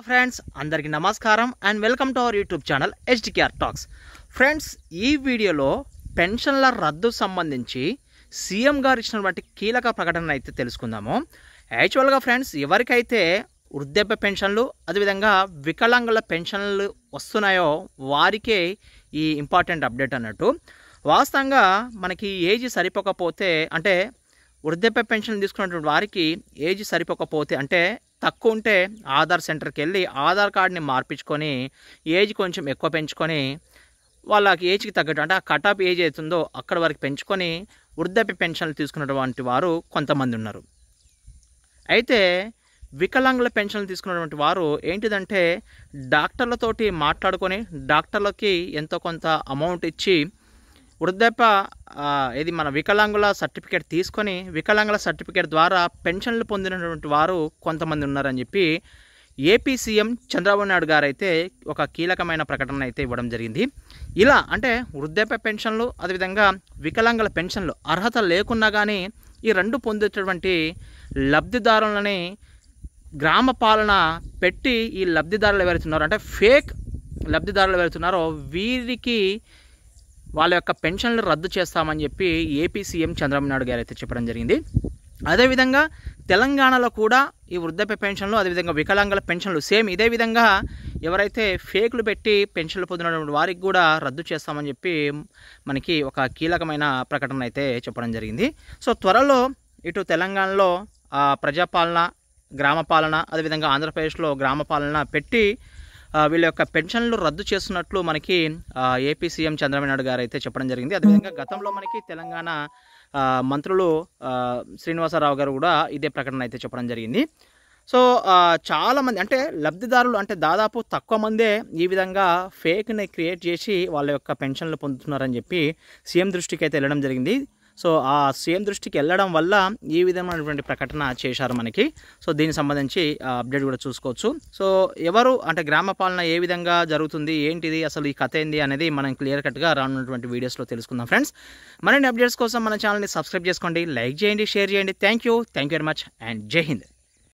Friends అందరికీ నమస్కారం and welcome to our YouTube channel HDKR talks. Friends, ఈ వీడియోలో పెన్షన్ల రద్దు సంబంధించి సీఎం గారు ఇచ్చినటువంటి కీలక ప్రకటన అయితే తెలుసుకుందాము. యాక్చువల్గా ఫ్రెండ్స్, ఎవరికైతే వృద్ధాప్య పెన్షన్లు అదేవిధంగా వికలాంగుల పెన్షన్లు వస్తున్నాయో వారికే ఈ ఇంపార్టెంట్ అప్డేట్ అన్నట్టు. వాస్తవంగా మనకి ఏజ్ సరిపోకపోతే, అంటే వృద్ధాప్య పెన్షన్ తీసుకున్నటువంటి వారికి ఏజ్ సరిపోకపోతే, అంటే తక్కువ ఉంటే ఆధార్ సెంటర్కి వెళ్ళి ఆధార్ కార్డ్ని మార్పించుకొని ఏజ్ కొంచెం ఎక్కువ పెంచుకొని వాళ్ళకి ఏజ్కి తగ్గట్టు, అంటే ఆ కట్ ఆఫ్ ఏజ్ అవుతుందో అక్కడ వరకు పెంచుకొని వృద్ధాప్య పెన్షన్లు తీసుకున్నటువంటి వారు కొంతమంది ఉన్నారు. అయితే వికలాంగుల పెన్షన్లు తీసుకున్నటువంటి వారు ఏంటిదంటే డాక్టర్లతోటి మాట్లాడుకొని డాక్టర్లకి ఎంతో కొంత అమౌంట్ ఇచ్చి వృద్ధాప్య ఇది మన వికలాంగుల సర్టిఫికేట్ తీసుకొని వికలాంగుల సర్టిఫికేట్ ద్వారా పెన్షన్లు పొందినటువంటి వారు కొంతమంది ఉన్నారని చెప్పి ఏపీ సీఎం చంద్రబాబు నాయుడు గారు అయితే ఒక కీలకమైన ప్రకటన అయితే ఇవ్వడం జరిగింది. ఇలా అంటే వృద్ధాప్య పెన్షన్లు అదేవిధంగా వికలాంగుల పెన్షన్లు అర్హత లేకున్నా కానీ ఈ రెండు పొందేటటువంటి లబ్ధిదారులని గ్రామ పాలన పెట్టి ఈ లబ్ధిదారులు ఎవరైతున్నారో, అంటే ఫేక్ లబ్ధిదారులు ఎవరైతున్నారో వీరికి వాళ్ళ యొక్క పెన్షన్లు రద్దు చేస్తామని చెప్పి ఏపీ సీఎం చంద్రబాబు నాయుడు గారు అయితే చెప్పడం జరిగింది. అదేవిధంగా తెలంగాణలో కూడా ఈ వృద్ధాప్య పెన్షన్లు అదేవిధంగా వికలాంగుల పెన్షన్లు సేమ్ ఇదే విధంగా ఎవరైతే ఫేక్లు పెట్టి పెన్షన్లు పొందినటువంటి వారికి కూడా రద్దు చేస్తామని చెప్పి మనకి ఒక కీలకమైన ప్రకటన అయితే చెప్పడం జరిగింది. సో త్వరలో ఇటు తెలంగాణలో ప్రజాపాలన, గ్రామ పాలన అదేవిధంగా ఆంధ్రప్రదేశ్లో గ్రామ పాలన పెట్టి వీళ్ళ యొక్క పెన్షన్లు రద్దు చేస్తున్నట్లు మనకి ఏపీ సీఎం చంద్రబాబు నాయుడు గారు అయితే చెప్పడం జరిగింది. అదేవిధంగా గతంలో మనకి తెలంగాణ మంత్రులు శ్రీనివాసరావు గారు కూడా ఇదే ప్రకటన అయితే చెప్పడం జరిగింది. సో చాలామంది అంటే లబ్ధిదారులు అంటే దాదాపు తక్కువ మందే ఈ విధంగా ఫేక్ని క్రియేట్ చేసి వాళ్ళ యొక్క పెన్షన్లు పొందుతున్నారని చెప్పి సీఎం దృష్టికి అయితే వెళ్ళడం జరిగింది. సో ఆ సీఎం దృష్టికి వెళ్ళడం వల్ల ఈ విధమైనటువంటి ప్రకటన చేశారు మనకి. సో దీనికి సంబంధించి అప్డేట్ కూడా చూసుకోవచ్చు. సో ఎవరు అంటే గ్రామ పాలన ఏ విధంగా జరుగుతుంది, ఏంటిది అసలు ఈ కథ ఏంది అనేది మనం క్లియర్ కట్గా రానున్నటువంటి వీడియోస్లో తెలుసుకుందాం. ఫ్రెండ్స్, మరిన్ని అప్డేట్స్ కోసం మన ఛానల్ని సబ్స్క్రైబ్ చేసుకోండి, లైక్ చేయండి, షేర్ చేయండి. Thank you very much and జై హింద్.